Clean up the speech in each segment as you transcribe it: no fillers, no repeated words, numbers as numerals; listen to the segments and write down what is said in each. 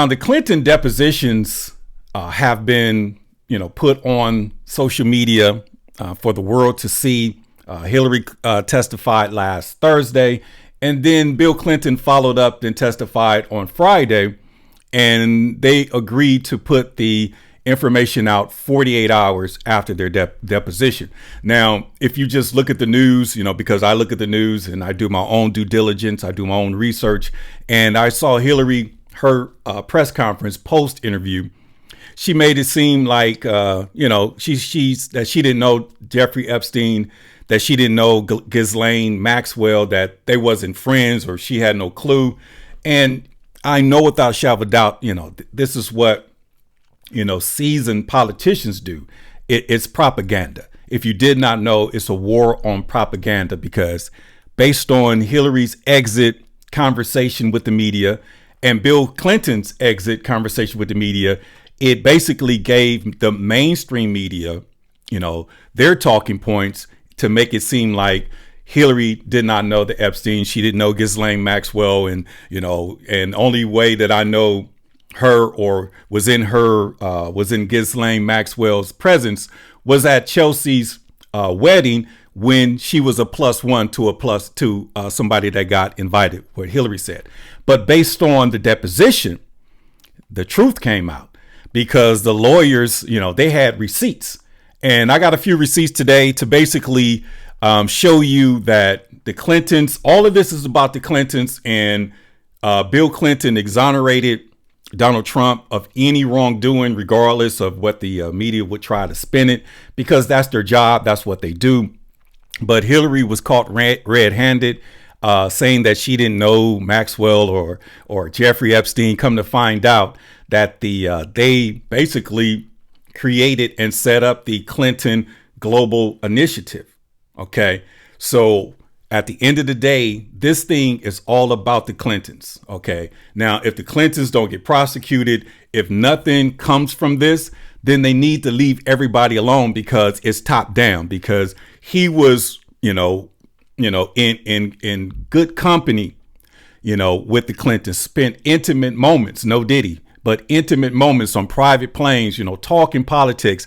Now, the Clinton depositions have been, put on social media for the world to see. Hillary testified last Thursday, and then Bill Clinton followed up and testified on Friday, and they agreed to put the information out 48 hours after their deposition. Now, if you just look at the news, because I look at the news and I do my own due diligence, I do my own research, and I saw Hillary, her press conference post interview, she made it seem like, that she didn't know Jeffrey Epstein, that she didn't know Ghislaine Maxwell, that they wasn't friends or she had no clue. And I know without a shadow of a doubt, this is what, seasoned politicians do. It's propaganda. If you did not know, it's a war on propaganda, because based on Hillary's exit conversation with the media and Bill Clinton's exit conversation with the media, it basically gave the mainstream media, their talking points to make it seem like Hillary did not know the Epstein. She didn't know Ghislaine Maxwell. And, and only way that I know her or was in Ghislaine Maxwell's presence was at Chelsea's wedding, when she was a +1 to somebody that got invited, what Hillary said. But based on the deposition, the truth came out, because the lawyers, they had receipts. And I got a few receipts today to basically show you that the Clintons, all of this is about the Clintons, and Bill Clinton exonerated Donald Trump of any wrongdoing, regardless of what the media would try to spin it, because that's their job. That's what they do. But Hillary was caught red-handed, saying that she didn't know Maxwell or Jeffrey Epstein. Come to find out that they basically created and set up the Clinton Global Initiative. Okay, so at the end of the day, this thing is all about the Clintons. Okay, now if the Clintons don't get prosecuted, if nothing comes from this, then they need to leave everybody alone, because it's top down. Because he was, in good company, with the Clintons, spent intimate moments, no Diddy, but intimate moments on private planes, talking politics,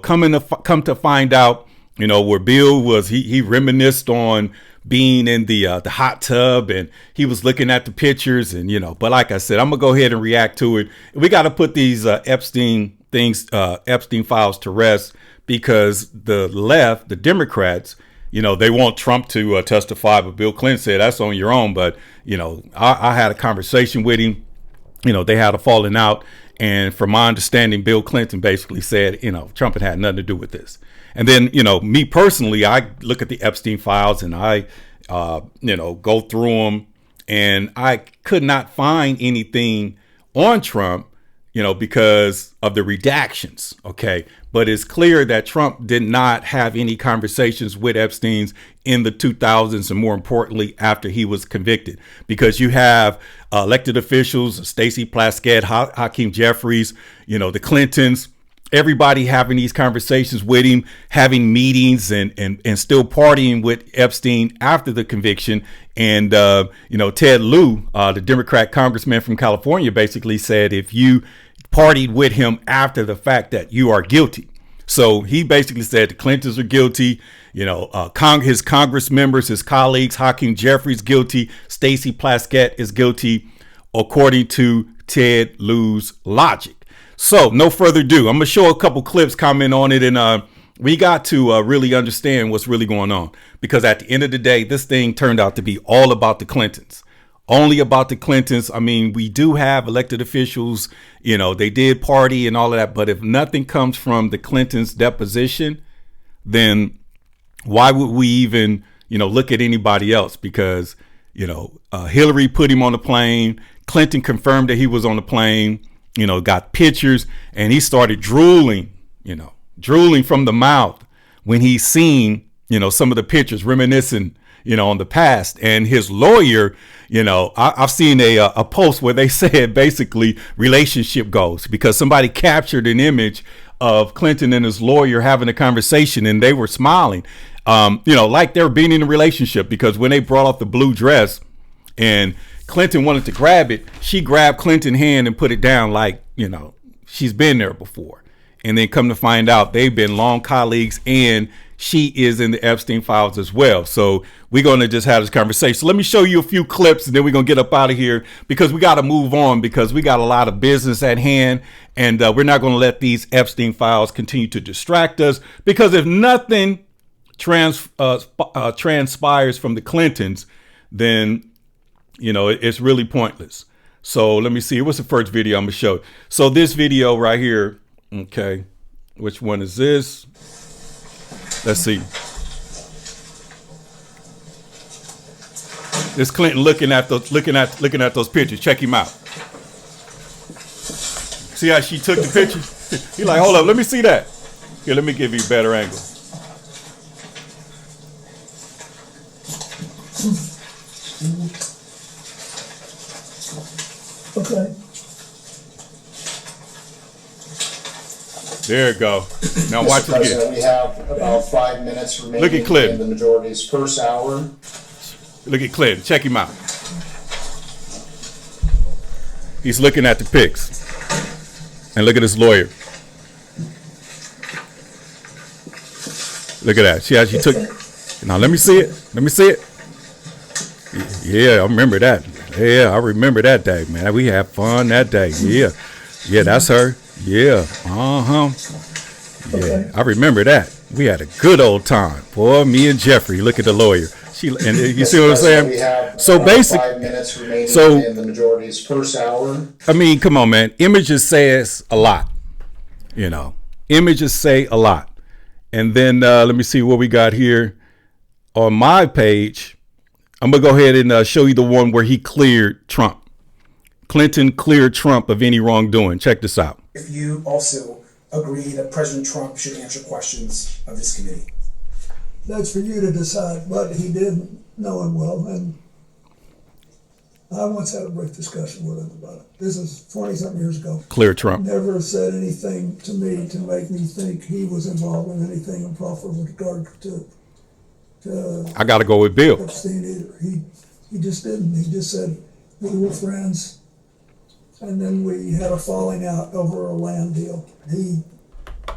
come to find out, where Bill was, he reminisced on being in the hot tub, and he was looking at the pictures, and, but like I said, I'm gonna go ahead and react to it. We got to put these Epstein files to rest, because the left, the Democrats, they want Trump to testify, but Bill Clinton said that's on your own. But, I had a conversation with him. They had a falling out. And from my understanding, Bill Clinton basically said, Trump had nothing to do with this. And then, me personally, I look at the Epstein files and I, go through them, and I could not find anything on Trump, because of the redactions. Okay. But it's clear that Trump did not have any conversations with Epstein's in the 2000s, and more importantly, after he was convicted, because you have elected officials, Stacey Plaskett, Hakeem Jeffries, the Clintons, everybody having these conversations with him, having meetings and still partying with Epstein after the conviction. And, Ted Lieu, the Democrat congressman from California, basically said, if you partied with him after the fact, that you are guilty. So he basically said the Clintons are guilty, his Congress members, his colleagues, Hakeem Jeffries guilty, Stacey Plaskett is guilty, according to Ted Lieu's logic. So no further ado, I'm going to show a couple clips, comment on it, and we got to really understand what's really going on, because at the end of the day, this thing turned out to be all about the Clintons. Only about the Clintons. I mean, we do have elected officials, they did party and all of that. But if nothing comes from the Clintons' deposition, then why would we even, look at anybody else? Because, Hillary put him on the plane. Clinton confirmed that he was on the plane, got pictures, and he started drooling from the mouth when he seen, some of the pictures, reminiscing, on the past. And his lawyer, I've seen a post where they said basically relationship goals, because somebody captured an image of Clinton and his lawyer having a conversation, and they were smiling, like they're being in a relationship, because when they brought off the blue dress and Clinton wanted to grab it, she grabbed Clinton's hand and put it down like, she's been there before. And then come to find out they've been long colleagues, and she is in the Epstein files as well. So we're going to just have this conversation. So let me show you a few clips, and then we're going to get up out of here because we got to move on, because we got a lot of business at hand, and we're not going to let these Epstein files continue to distract us, because if nothing transpires from the Clintons, then, it's really pointless. So let me see. What's the first video I'm going to show? So this video right here. Okay. Which one is this? Let's see. This Clinton looking at those pictures. Check him out. See how she took the picture? He's like, hold up, let me see that. Here, let me give you a better angle. Okay. There you go. Now watch it again. We have about 5 minutes remaining. Look at Clinton. In the majority's first hour. Look at Clinton. Check him out. He's looking at the pics. And look at his lawyer. Look at that. See how she took. Now let me see it. Let me see it. Yeah, I remember that. Yeah, I remember that day, man. We had fun that day. Yeah. Yeah, that's her. Yeah. Uh-huh. Yeah, I remember that. We had a good old time. Boy, me and Jeffrey. Look at the lawyer. And you see what I'm saying? So basically, 5 minutes remaining in the majority's first hour. I mean, come on, man. Images says a lot. Images say a lot. And then let me see what we got here on my page. I'm going to go ahead and show you the one where he cleared Trump. Clinton cleared Trump of any wrongdoing. Check this out. If you also agree that President Trump should answer questions of this committee. That's for you to decide, but he did know him well, and I once had a brief discussion with him about it. This is 20-something years ago. Clear Trump. Never said anything to me to make me think he was involved in anything improper with regard to I got to go with Bill. Epstein either. He just didn't. He just said we were friends, and then we had a falling out over a land deal. He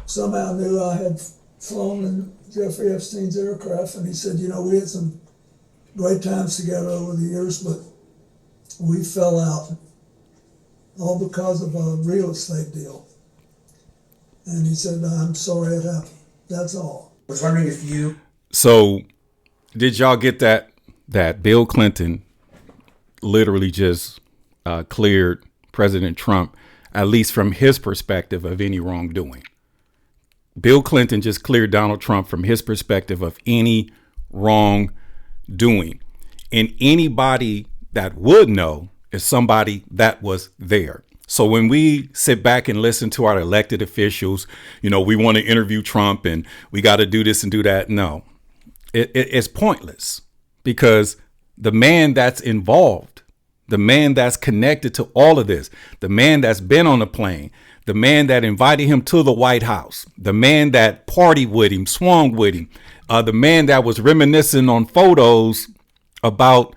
somehow knew I had flown in Jeffrey Epstein's aircraft, and he said, we had some great times together over the years, but we fell out, all because of a real estate deal. And he said, I'm sorry it happened. That's all. I was wondering if you... So, did y'all get that Bill Clinton literally just cleared President Trump, at least from his perspective, of any wrongdoing? Bill Clinton just cleared Donald Trump from his perspective of any wrongdoing. And anybody that would know is somebody that was there. So when we sit back and listen to our elected officials, we want to interview Trump and we got to do this and do that. No, it's pointless, because the man that's involved, the man that's connected to all of this, the man that's been on the plane, the man that invited him to the White House, the man that partied with him, swung with him, the man that was reminiscing on photos about,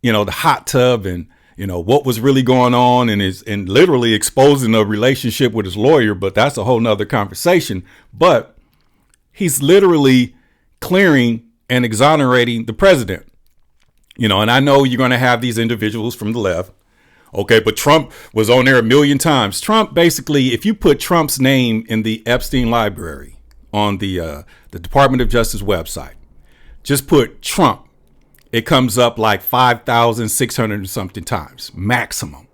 the hot tub and, what was really going on, and literally exposing a relationship with his lawyer. But that's a whole nother conversation. But he's literally clearing and exonerating the president. And I know you're going to have these individuals from the left. Okay, but Trump was on there a million times. Trump, basically, if you put Trump's name in the Epstein library on the Department of Justice website, just put Trump, it comes up like 5,600 and something times, maximum.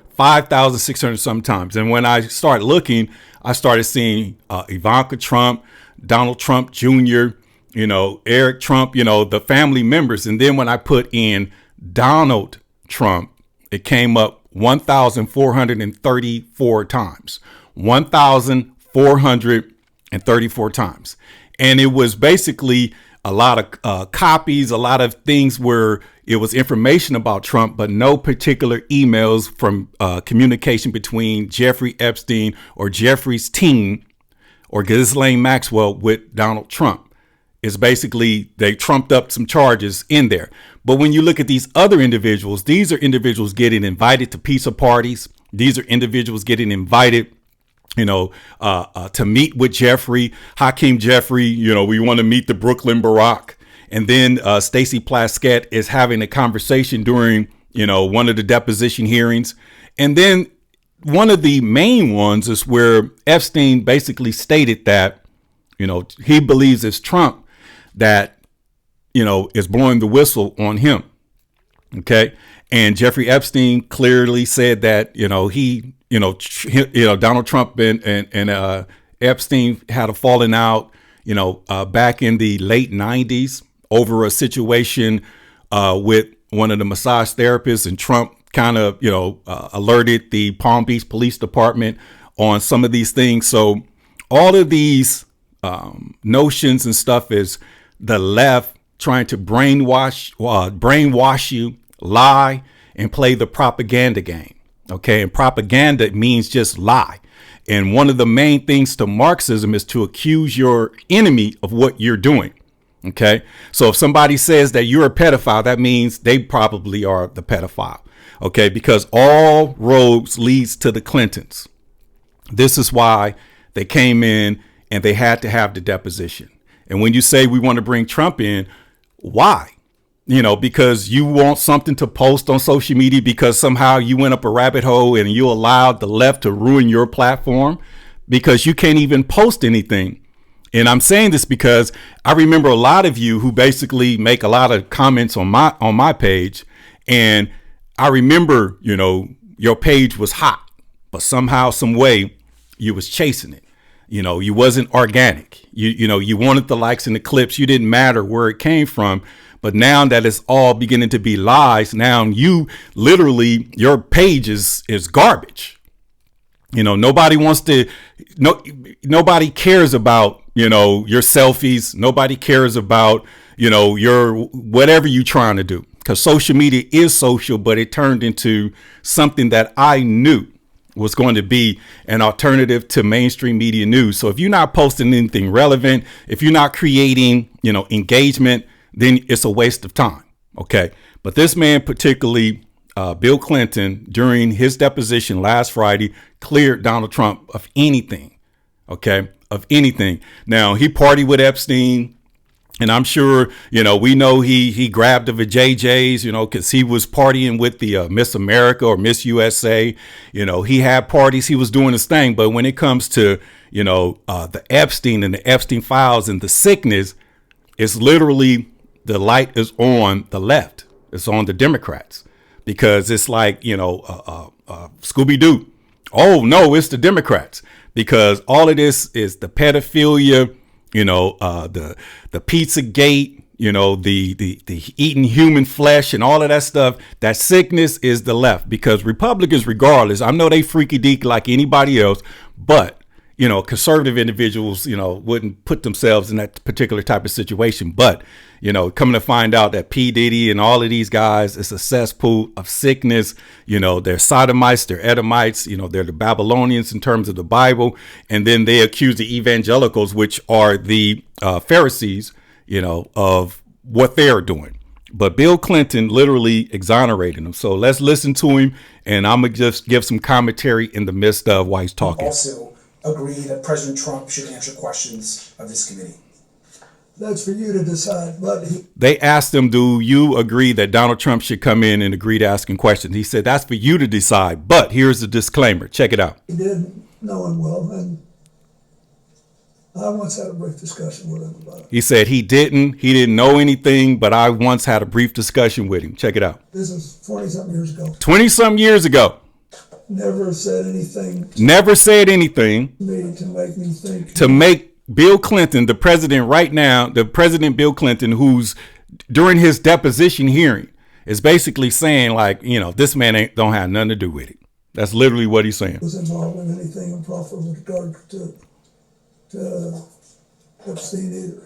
5,600 something times. And when I started looking, I started seeing Ivanka Trump, Donald Trump Jr., Eric Trump, the family members. And then when I put in Donald Trump, it came up 1,434 times. 1,434 times. And it was basically a lot of copies, a lot of things where it was information about Trump, but no particular emails from communication between Jeffrey Epstein or Jeffrey's team or Ghislaine Maxwell with Donald Trump. is basically they trumped up some charges in there. But when you look at these other individuals, these are individuals getting invited to pizza parties. These are individuals getting invited, to meet with Jeffrey, Hakeem Jeffrey. We want to meet the Brooklyn Barack. And then Stacey Plaskett is having a conversation during, one of the deposition hearings. And then one of the main ones is where Epstein basically stated that, he believes it's Trump that, is blowing the whistle on him. OK. And Jeffrey Epstein clearly said that, Donald Trump and Epstein had a falling out, back in the late 90s over a situation with one of the massage therapists, and Trump kind of, alerted the Palm Beach Police Department on some of these things. So all of these notions and stuff is the left trying to brainwash you, lie, and play the propaganda game. OK, and propaganda means just lie. And one of the main things to Marxism is to accuse your enemy of what you're doing. OK, so if somebody says that you're a pedophile, that means they probably are the pedophile. OK, because all roads leads to the Clintons. This is why they came in and they had to have the deposition. And when you say we want to bring Trump in, why? Because you want something to post on social media because somehow you went up a rabbit hole and you allowed the left to ruin your platform because you can't even post anything. And I'm saying this because I remember a lot of you who basically make a lot of comments on my page. And I remember, your page was hot, but somehow, some way you was chasing it. You wasn't organic. You wanted the likes and the clips. You didn't matter where it came from. But now that it's all beginning to be lies, now you literally, your page is garbage. Nobody wants to, nobody cares about, your selfies. Nobody cares about, your whatever you're trying to do, because social media is social, but it turned into something that I knew was going to be an alternative to mainstream media news. So if you're not posting anything relevant, if you're not creating, engagement, then it's a waste of time. OK, but this man, particularly Bill Clinton, during his deposition last Friday, cleared Donald Trump of anything. OK, of anything. Now, he partied with Epstein. And I'm sure, we know he grabbed the JJs, because he was partying with the Miss America or Miss USA. He had parties. He was doing his thing. But when it comes to, the Epstein and the Epstein files and the sickness, it's literally the light is on the left. It's on the Democrats, because it's like, Scooby-Doo. Oh, no, it's the Democrats, because all of this is the pedophilia, the pizza gate, the eating human flesh and all of that stuff. That sickness is the left, because Republicans, regardless, I know they freaky deek like anybody else, but conservative individuals, wouldn't put themselves in that particular type of situation. But, coming to find out that P. Diddy and all of these guys is a cesspool of sickness. They're sodomites, they're Edomites, they're the Babylonians in terms of the Bible. And then they accuse the evangelicals, which are the Pharisees, of what they're doing. But Bill Clinton literally exonerated him. So let's listen to him. And I'm going to just give some commentary in the midst of while he's talking. Also agree that President Trump should answer questions of this committee. That's for you to decide. But they asked him, do you agree that Donald Trump should come in and agree to asking questions? He said, that's for you to decide. But here's the disclaimer. Check it out. He didn't know him well. And I once had a brief discussion with him about it. He said he didn't know anything, but I once had a brief discussion with him. Check it out. This is 20-something years ago. 20-something years ago. Never said anything to me to make me think. To make Bill Clinton, the president right now, the President Bill Clinton, who's during his deposition hearing, is basically saying like, this man don't have nothing to do with it. That's literally what he's saying. Was involved in anything improper with regard to Epstein either.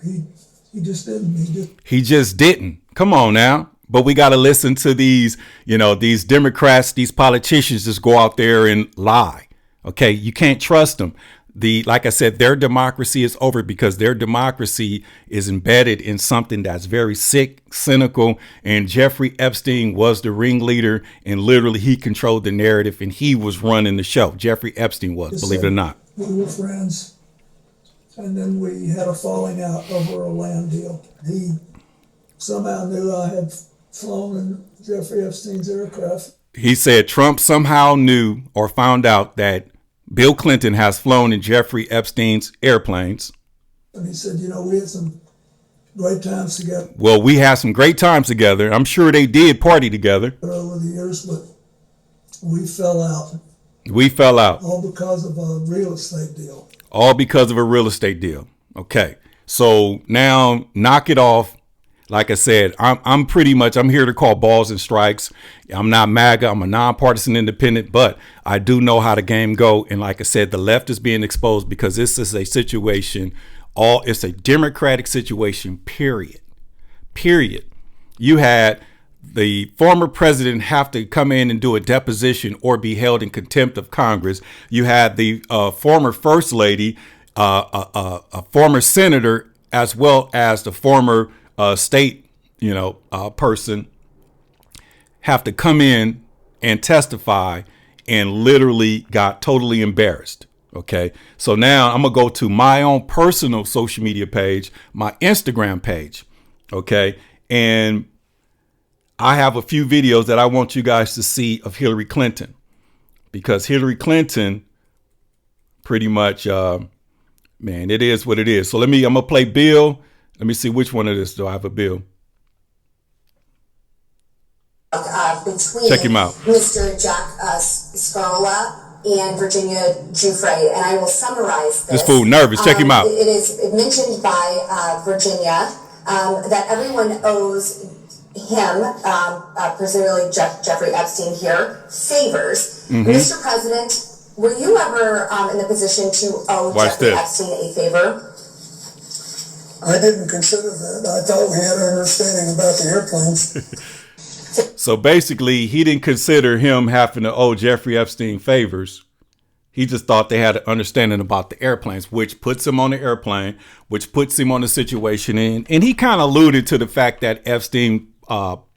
He just didn't. He just didn't. Come on now. But we got to listen to these, these Democrats, these politicians just go out there and lie. OK, you can't trust them. like I said, their democracy is over because their democracy is embedded in something that's very sick, cynical. And Jeffrey Epstein was the ringleader, and literally he controlled the narrative, and he was running the show. Jeffrey Epstein was, believe it or not. We were friends, and then we had a falling out over a land deal. He somehow knew I had flown in Jeffrey Epstein's aircraft. He said Trump somehow knew or found out that Bill Clinton has flown in Jeffrey Epstein's airplanes. And he said, we had some great times together. Well, we had some great times together. I'm sure they did party together. Over the years, but we fell out. We fell out. All because of a real estate deal. All because of a real estate deal. Okay. So now knock it off. Like I said, I'm here to call balls and strikes. I'm not MAGA. I'm a nonpartisan independent, but I do know how the game go. And like I said, the left is being exposed because this is a situation. It's a democratic situation, period. You had the former president have to come in and do a deposition or be held in contempt of Congress. You had the former first lady, a former senator, as well as the former state, person have to come in and testify and literally got totally embarrassed. Okay. So now I'm going to go to my own personal social media page, my Instagram page. Okay. And I have a few videos that I want you guys to see of Hillary Clinton, because Hillary Clinton pretty much, it is what it is. So I'm going to play Bill. Let me see which one of this do I have a bill. Between Check him out. Mr. Jack Scarola and Virginia Giuffre, and I will summarize this. This fool nervous. Check him out. It is mentioned by Virginia that everyone owes him, presumably Jeffrey Epstein here, favors. Mm-hmm. Mr. President, were you ever in the position to owe Jeffrey Epstein a favor? I didn't consider that. I thought we had an understanding about the airplanes. So basically, he didn't consider him having to owe Jeffrey Epstein favors. He just thought they had an understanding about the airplanes, which puts him on the airplane, which puts him on the situation. And he kind of alluded to the fact that Epstein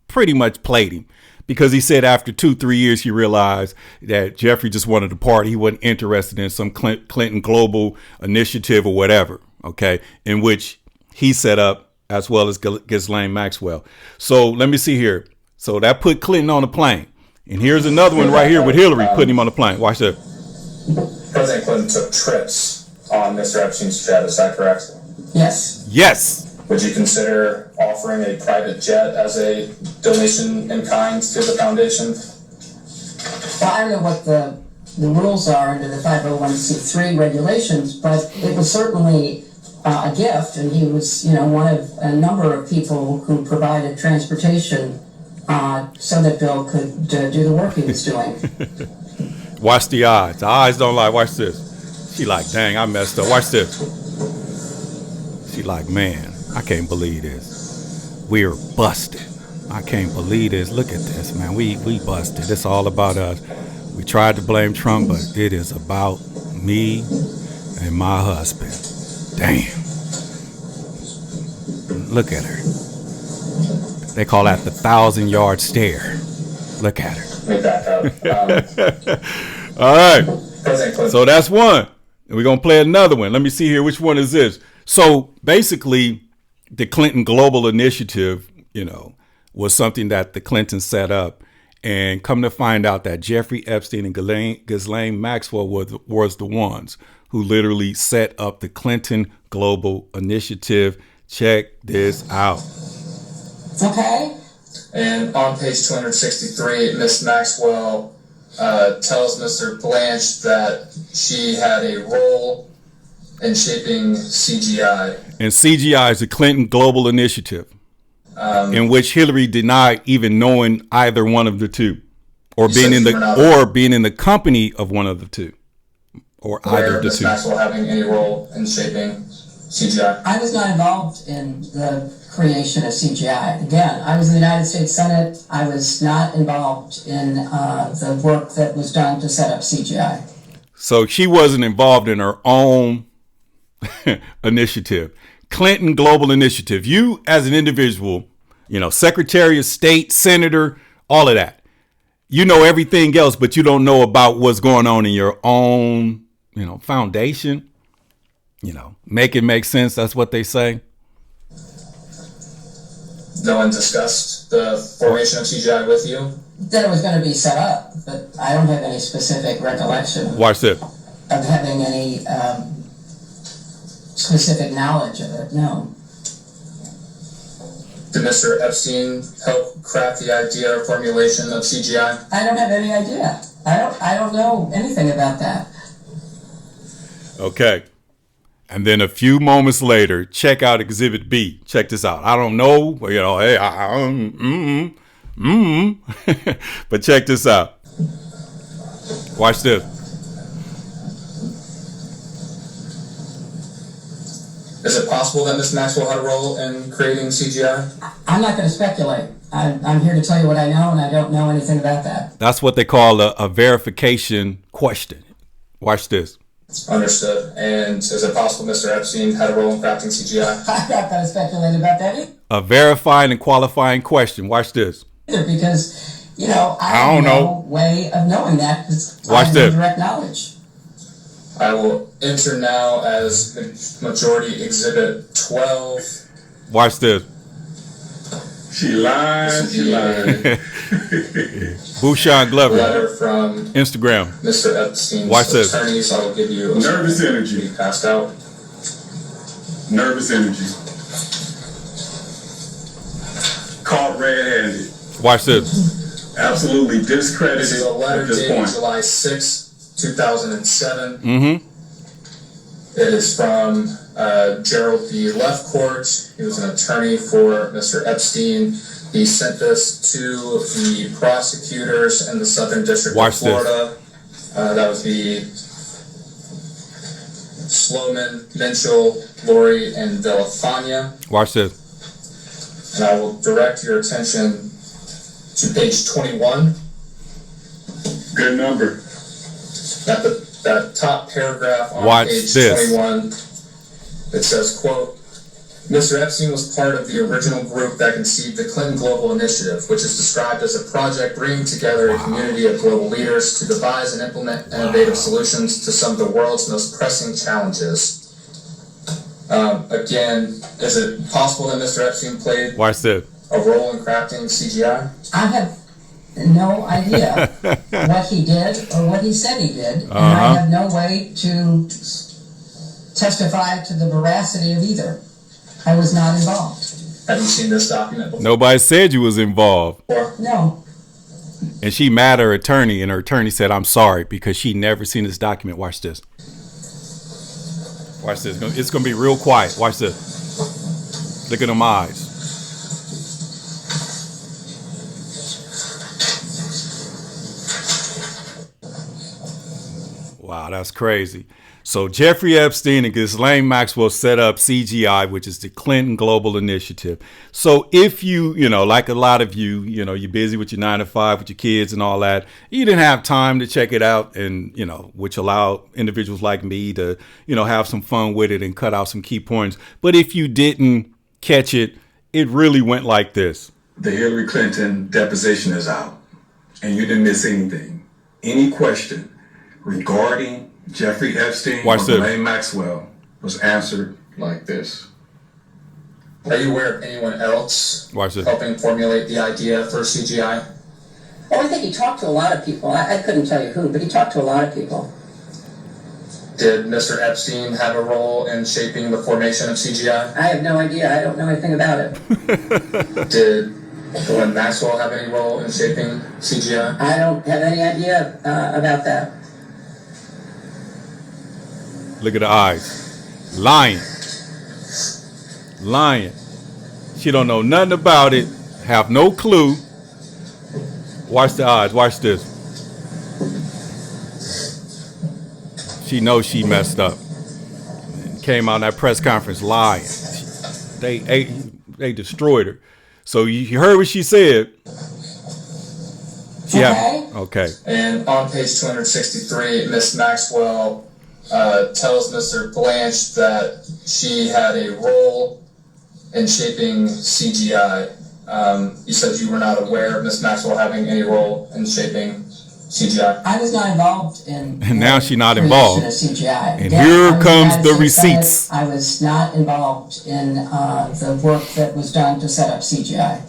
pretty much played him, because he said after 2-3 years, he realized that Jeffrey just wanted to party. He wasn't interested in some Clinton global initiative or whatever. Okay. In which he set up, as well as Ghislaine Maxwell. So let me see here. So that put Clinton on the plane. And here's another one right here with Hillary putting him on the plane. Watch this. President Clinton took trips on Mr. Epstein's jet, is that correct? Yes. Yes. Would you consider offering a private jet as a donation in kind to the foundation? Well, I don't know what the rules are under the 501c3 regulations, but it was certainly a gift, and he was, one of a number of people who provided transportation so that Bill could do the work he was doing. Watch the eyes. The eyes don't lie. Watch this. She like, dang, I messed up. Watch this. She like, man, I can't believe this. We're busted. I can't believe this. Look at this, man. We busted. It's all about us. We tried to blame Trump, but it is about me and my husband. Damn. Look at her. They call that the 1,000-yard stare. Look at her. Let me back up. All right. So that's one. And we're going to play another one. Let me see here. Which one is this? So basically, the Clinton Global Initiative, was something that the Clintons set up. And come to find out that Jeffrey Epstein and Ghislaine Maxwell was the ones who literally set up the Clinton Global Initiative. Check this out. Okay. And on page 263, Miss Maxwell tells Mr. Blanche that she had a role in shaping CGI. And CGI is the Clinton Global Initiative, in which Hillary denied even knowing either one of the two, or being in the company of one of the two, or either of the two. Maxwell having any role in shaping CGI? I was not involved in the creation of CGI. Again, I was in the United States Senate. I was not involved in the work that was done to set up CGI. So she wasn't involved in her own initiative. Clinton Global Initiative. You as an individual, Secretary of State, Senator, all of that. You know everything else, but you don't know about what's going on in your own, foundation. Make it make sense. That's what they say. No one discussed the formation of CGI with you? That it was going to be set up, but I don't have any specific recollection Watch this. of having any specific knowledge of it. No. Did Mr. Epstein help craft the idea or formulation of CGI? I don't have any idea. I don't know anything about that. Okay. And then a few moments later, check out Exhibit B. Check this out. I don't know, hey, but check this out. Watch this. Is it possible that Ms. Maxwell had a role in creating CGI? I'm not going to speculate. I'm here to tell you what I know, and I don't know anything about that. That's what they call a verification question. Watch this. Understood. And is it possible Mr. Epstein had a role in crafting CGI? I'm not going to speculate about that either. A verifying and qualifying question. Watch this. Because, I don't know way of knowing that. Watch this. Direct knowledge. I will enter now as Majority Exhibit 12. Watch this. She lied. She lied. Bouchon Glover. Letter from Instagram. Mr. Epstein's Watch this. attorneys. I will give you Nervous energy. Passed out. Nervous energy. Caught red-handed. Watch this. Absolutely discredited This is a letter at this dated point. July 6, 2007. Mm-hmm. It is from Gerald B. Lefcourt. He was an attorney for Mr. Epstein. He sent this to the prosecutors in the Southern District Watch of Florida. That would be Sloman, Minchell, Lori, and Villafania. Watch this. And I will direct your attention to page 21. Good number. That top paragraph on Watch page this. 21, it says, quote, Mr. Epstein was part of the original group that conceived the Clinton Global Initiative, which is described as a project bringing together a community of global leaders to devise and implement innovative solutions to some of the world's most pressing challenges. Again, is it possible that Mr. Epstein played Watch this. a role in crafting CGI? I have no idea what he did or what he said he did, and I have no way to testify to the veracity of either. I was not involved. Have you seen this document before? Nobody said you was involved. No. And she mad at her attorney, and her attorney said, I'm sorry, because she never seen this document. Watch this. Watch this. It's going to be real quiet. Watch this. Look at them eyes. Wow, that's crazy. So Jeffrey Epstein and Ghislaine Maxwell set up CGI, which is the Clinton Global Initiative. So if you, like a lot of you, you're busy with your 9 to 5 with your kids and all that, you didn't have time to check it out, and, which allow individuals like me to, have some fun with it and cut out some key points. But if you didn't catch it, it really went like this. The Hillary Clinton deposition is out, and you didn't miss anything. Any question regarding Jeffrey Epstein or Ghislaine Maxwell was answered like this. Are you aware of anyone else helping formulate the idea for CGI? Well, I think he talked to a lot of people. I couldn't tell you who, but he talked to a lot of people. Did Mr. Epstein have a role in shaping the formation of CGI? I have no idea. I don't know anything about it. Did Ghislaine Maxwell have any role in shaping CGI? I don't have any idea about that. Look at the eyes. Lying. She don't know nothing about it. Have no clue. Watch the eyes. Watch this. She knows she messed up. Came out in that press conference lying. They destroyed her. So you heard what she said. Yeah. Okay. And on page 263, Miss Maxwell tells Mr. Blanche that she had a role in shaping CGI. You said you were not aware of Miss Maxwell having any role in shaping CGI. I was not involved in. And now she's not involved. CGI. And here comes the receipts. I was not involved in the work that was done to set up CGI.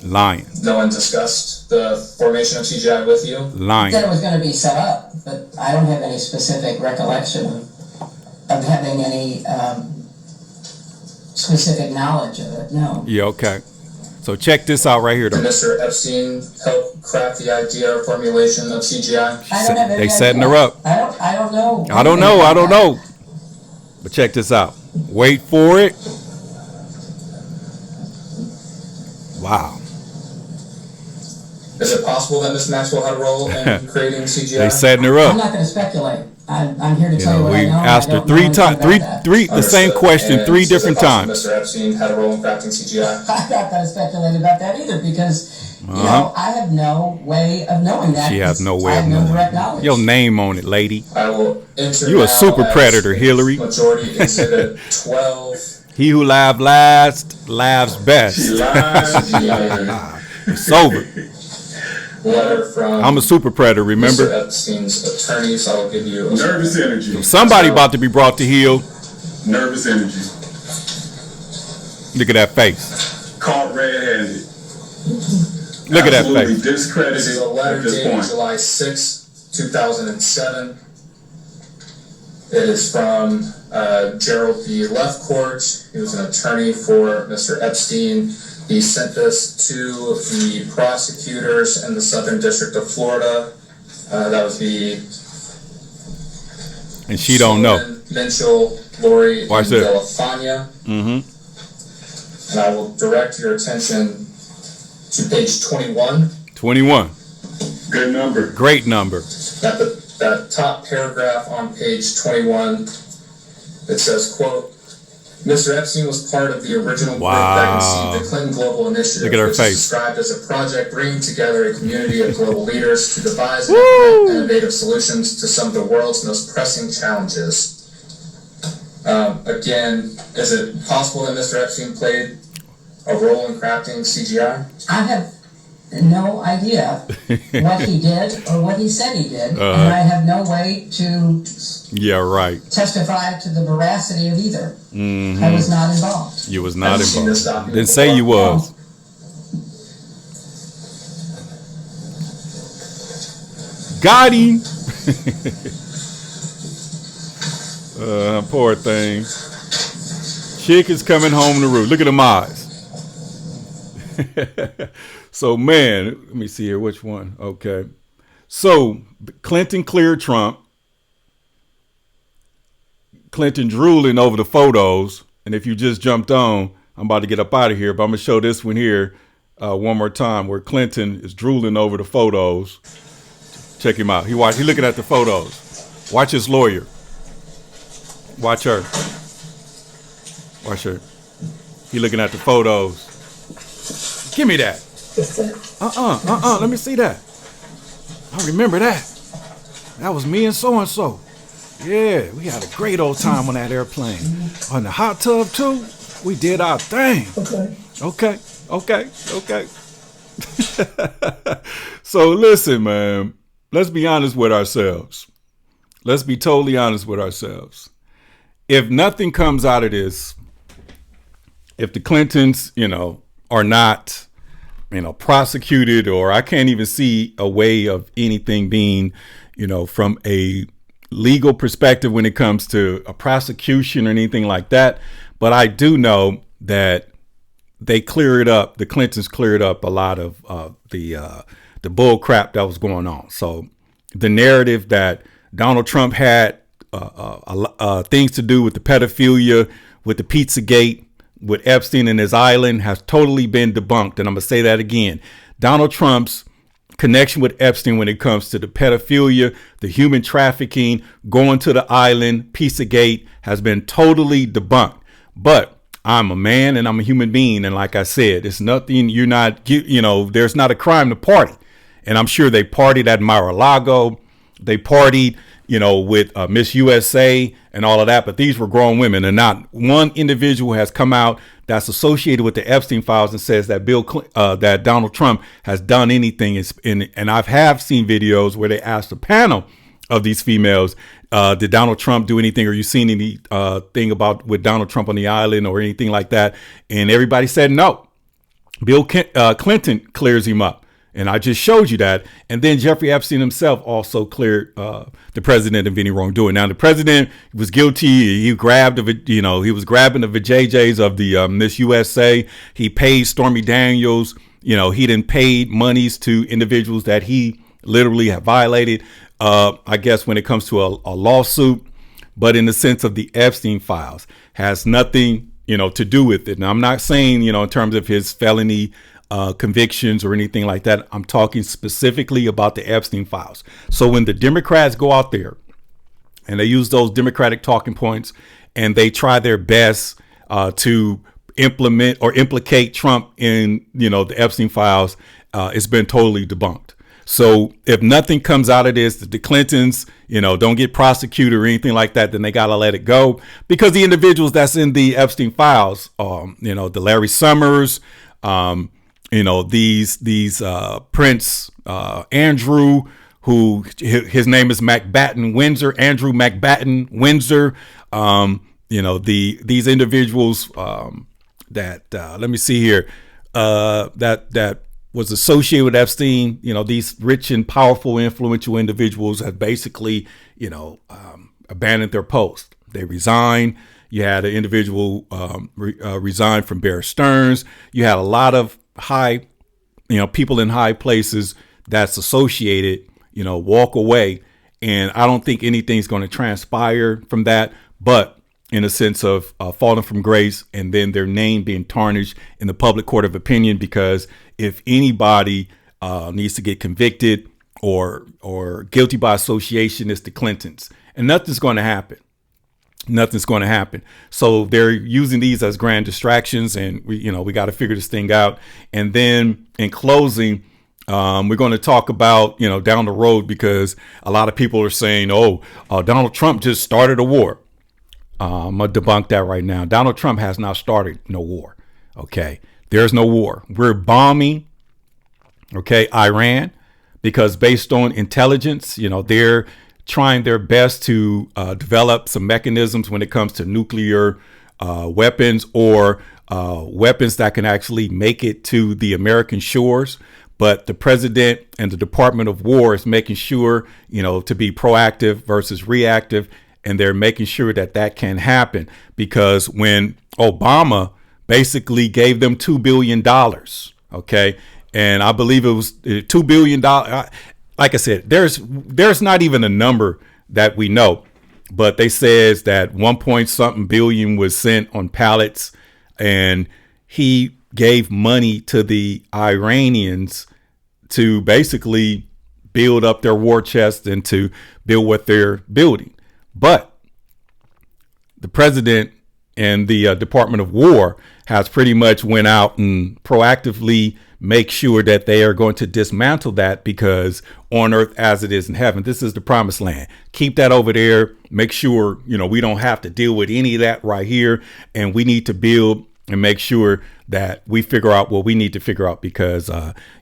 Lying. No one discussed the formation of CGI with you? Lying. That it was going to be set up, but I don't have any specific recollection of having any specific knowledge of it. No. Yeah. Okay. So check this out right here, Did though. Mr. Epstein help craft the idea or formulation of CGI? I don't have any They setting idea. her up. I don't know. I don't know. I don't know. But check this out. Wait for it. Wow. Is it possible that Miss Maxwell had a role in creating CGI? They setting her I'm up. not going to speculate. I'm here to You tell you know, what we I know. asked her three times, the same question And three is it different possible times. Mr. Epstein had a role in crafting CGI? I'm not going to speculate about that either because, you know, I have no way of knowing that. She has no way I of have no knowing. direct knowledge. Your name on it, lady. I will enter You a now super as predator, Hillary. Majority Exhibit 12. He who laughs last, laughs best. She lies. It's over. Letter from I'm a super predator, remember? Mr. Epstein's attorney, so I will give you a Nervous energy. Somebody about to be brought to heel. Nervous energy. Look at that face. Caught red-handed. Look at that Absolutely face. This discredited is a at letter this dated point. July 6, 2007. It is from Gerald B. Lefcourt. He was an attorney for Mr. Epstein. He sent this to the prosecutors in the Southern District of Florida. That would be And she don't know. Sullivan, Mitchell, Lori, Watch and this. Delafania. Mm-hmm. And I will direct your attention to page 21. 21. Good number. Great number. That top paragraph on page 21, it says, quote, Mr. Epstein was part of the original group that conceived the Clinton Global Initiative, Look at her which face. is described as a project bringing together a community of global leaders to devise and implement innovative solutions to some of the world's most pressing challenges. Again, is it possible that Mr. Epstein played a role in crafting CGI? I have no idea what he did or what he said he did, and I have no way to Yeah, right. testify to the veracity of either. Mm-hmm. I was not involved. You was not Have you seen this involved. document Didn't say you before? was. Got him. Poor thing. Chick is coming home to roost. Look at them eyes. So, man, let me see here. Which one? Okay. So, Clinton cleared Trump. Clinton drooling over the photos. And if you just jumped on, I'm about to get up out of here, but I'm going to show this one here one more time where Clinton is drooling over the photos. Check him out. He looking at the photos. Watch his lawyer. Watch her. Watch her. He looking at the photos. Give me that. Let me see that. I remember that. That was me and so-and-so. Yeah, we had a great old time on that airplane. On the hot tub, too, we did our thing. Okay. So listen, man. Let's be honest with ourselves. Let's be totally honest with ourselves. If nothing comes out of this, if the Clintons, are not, prosecuted, or I can't even see a way of anything being, from a legal perspective when it comes to a prosecution or anything like that. But I do know that they cleared up, the Clintons cleared up a lot of the bull crap that was going on. So the narrative that Donald Trump had things to do with the pedophilia, with the Pizzagate, with Epstein and his island has totally been debunked. And I'm going to say that again. Donald Trump's connection with Epstein when it comes to the pedophilia, the human trafficking, going to the island, Pizzagate has been totally debunked. But I'm a man and I'm a human being. And like I said, it's nothing, there's not a crime to party. And I'm sure they partied at Mar-a-Lago. They partied, with Miss USA and all of that. But these were grown women, and not one individual has come out that's associated with the Epstein files and says that that Donald Trump has done anything. And I've seen videos where they asked a panel of these females, did Donald Trump do anything? Or you seen any thing about with Donald Trump on the island or anything like that? And everybody said no. Bill Clinton clears him up. And I just showed you that. And then Jeffrey Epstein himself also cleared the president of any wrongdoing. Now, the president was guilty. He was grabbing the vajayjays of the Miss USA. He paid Stormy Daniels. He didn't pay monies to individuals that he literally had violated, I guess, when it comes to a lawsuit. But in the sense of the Epstein files, has nothing, to do with it. Now, I'm not saying, in terms of his felony convictions or anything like that. I'm talking specifically about the Epstein files. So when the Democrats go out there and they use those Democratic talking points and they try their best to implement or implicate Trump in, the Epstein files, it's been totally debunked. So if nothing comes out of this, that the Clintons, don't get prosecuted or anything like that, then they got to let it go, because the individuals that's in the Epstein files, the Larry Summers, these Prince Andrew, who his name is McBatten Windsor, Andrew McBatten Windsor. These individuals that let me see here, that was associated with Epstein. These rich and powerful, influential individuals have basically, abandoned their post. They resigned. You had an individual resign from Bear Stearns. You had a lot of high, people in high places that's associated, walk away. And I don't think anything's going to transpire from that, but in a sense of falling from grace and then their name being tarnished in the public court of opinion, because if anybody needs to get convicted or guilty by association, it's the Clintons, and nothing's going to happen. Nothing's going to happen. So they're using these as grand distractions, and we got to figure this thing out. And then in closing, we're going to talk about, down the road, because a lot of people are saying, Donald Trump just started a war. I'm going to debunk that right now. Donald Trump has not started no war. Okay. There's no war. We're bombing, Iran, because based on intelligence, they're trying their best to develop some mechanisms when it comes to nuclear weapons or weapons that can actually make it to the American shores. But the president and the Department of War is making sure, to be proactive versus reactive. And they're making sure that can happen, because when Obama basically gave them $2 billion, and I believe it was $2 billion. Like I said, there's not even a number that we know, but they says that 1 point something billion was sent on pallets, and he gave money to the Iranians to basically build up their war chest and to build what they're building. But the president and the Department of War has pretty much went out and proactively make sure that they are going to dismantle that, because on earth as it is in heaven, this is the promised land. Keep that over there. Make sure, we don't have to deal with any of that right here. And we need to build and make sure that we figure out what we need to figure out, because,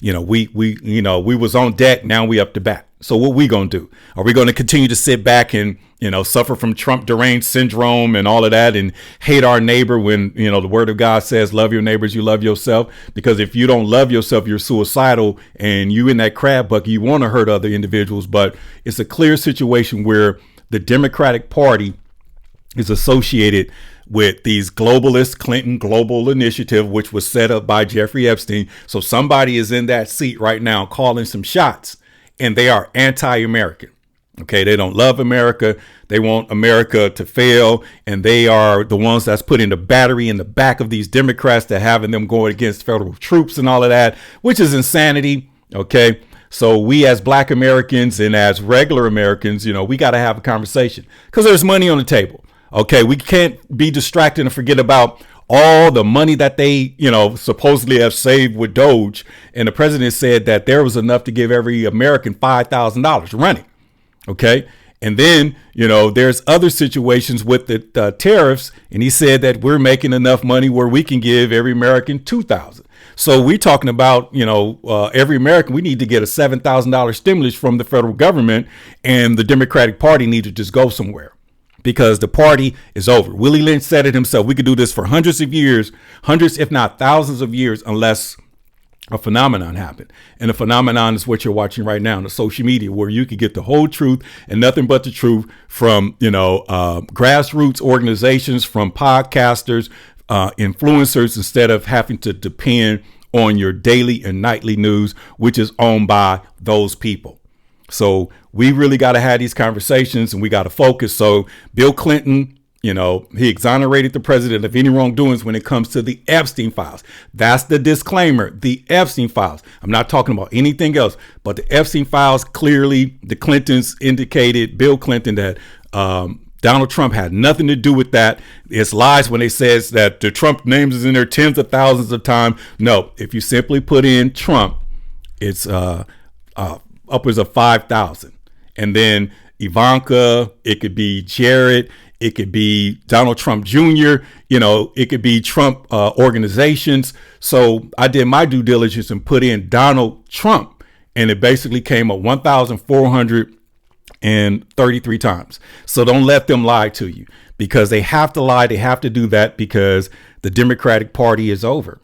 we was on deck. Now we up to bat. So what we going to do? Are we going to continue to sit back and, suffer from Trump deranged syndrome and all of that and hate our neighbor when, the word of God says, love your neighbors, you love yourself? Because if you don't love yourself, you're suicidal, and you in that crab bucket, you want to hurt other individuals. But it's a clear situation where the Democratic Party is associated with these globalist Clinton Global Initiative, which was set up by Jeffrey Epstein. So somebody is in that seat right now calling some shots, and they are anti-American. Okay, they don't love America. They want America to fail, and they are the ones that's putting the battery in the back of these Democrats, that having them going against federal troops and all of that, which is insanity. Okay, so we as Black Americans and as regular Americans, we got to have a conversation, because there's money on the table. Okay, we can't be distracted and forget about all the money that they, supposedly have saved with Doge. And the president said that there was enough to give every American $5,000 running. Okay. And then, there's other situations with the tariffs. And he said that we're making enough money where we can give every American $2,000. So we're talking about, every American, we need to get a $7,000 stimulus from the federal government, and the Democratic Party need to just go somewhere because the party is over. Willie Lynch said it himself. We could do this for hundreds of years, hundreds, if not thousands of years, unless a phenomenon happened. And the phenomenon is what you're watching right now on the social media, where you can get the whole truth and nothing but the truth from, grassroots organizations, from podcasters, influencers, instead of having to depend on your daily and nightly news, which is owned by those people. So we really got to have these conversations, and we got to focus. So Bill Clinton, he exonerated the president of any wrongdoings when it comes to the Epstein files. That's the disclaimer, the Epstein files. I'm not talking about anything else, but the Epstein files, clearly the Clintons indicated, Bill Clinton, that Donald Trump had nothing to do with that. It's lies when they says that the Trump names is in there tens of thousands of times. No, if you simply put in Trump, it's upwards of 5,000. And then Ivanka, it could be Jared, it could be Donald Trump Jr., it could be Trump organizations. So I did my due diligence and put in Donald Trump, and it basically came up 1,433 times. So don't let them lie to you, because they have to lie. They have to do that because the Democratic Party is over.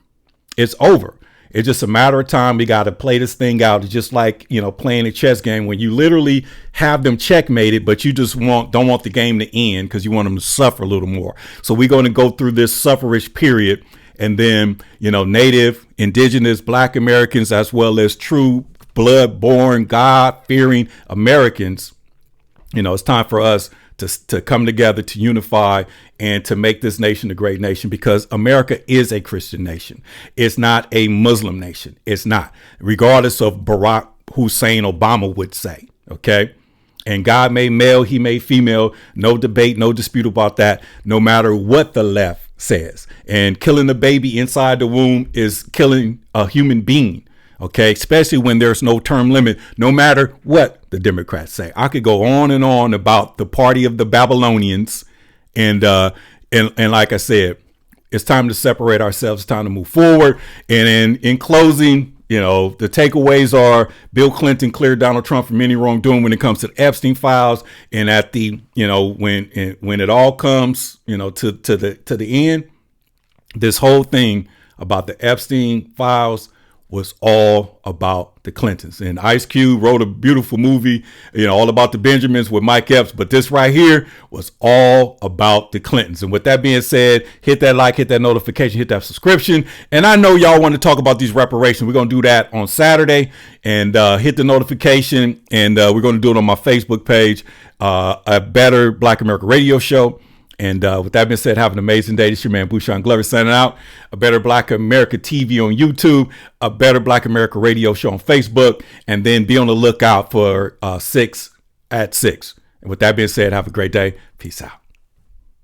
It's over. It's just a matter of time. We got to play this thing out. It's just like, playing a chess game when you literally have them checkmated, but you just don't want the game to end because you want them to suffer a little more. So we're going to go through this sufferish period. And then, Native, Indigenous, Black Americans, as well as true blood-born, God-fearing Americans, it's time for us to come together, to unify, and to make this nation a great nation, because America is a Christian nation. It's not a Muslim nation. It's not, regardless of Barack Hussein Obama would say. Okay. And God made male, he made female. No debate, no dispute about that, no matter what the left says. And killing the baby inside the womb is killing a human being. Okay, especially when there's no term limit, no matter what the Democrats say. I could go on and on about the party of the Babylonians. And like I said, it's time to separate ourselves. It's time to move forward. And in closing, the takeaways are Bill Clinton cleared Donald Trump from any wrongdoing when it comes to the Epstein files. And at the, when it all comes, to the end, this whole thing about the Epstein files was all about the Clintons. And Ice Cube wrote a beautiful movie, all about the Benjamins with Mike Epps. But this right here was all about the Clintons. And with that being said, hit that like, hit that notification, hit that subscription. And I know y'all want to talk about these reparations. We're going to do that on Saturday. And hit the notification. And we're going to do it on my Facebook page, A Better Black America Radio Show. And with that being said, have an amazing day. This is your man, Bushan Glover, signing out. A Better Black America TV on YouTube, A Better Black America Radio Show on Facebook, and then be on the lookout for 6 at 6. And with that being said, have a great day. Peace out.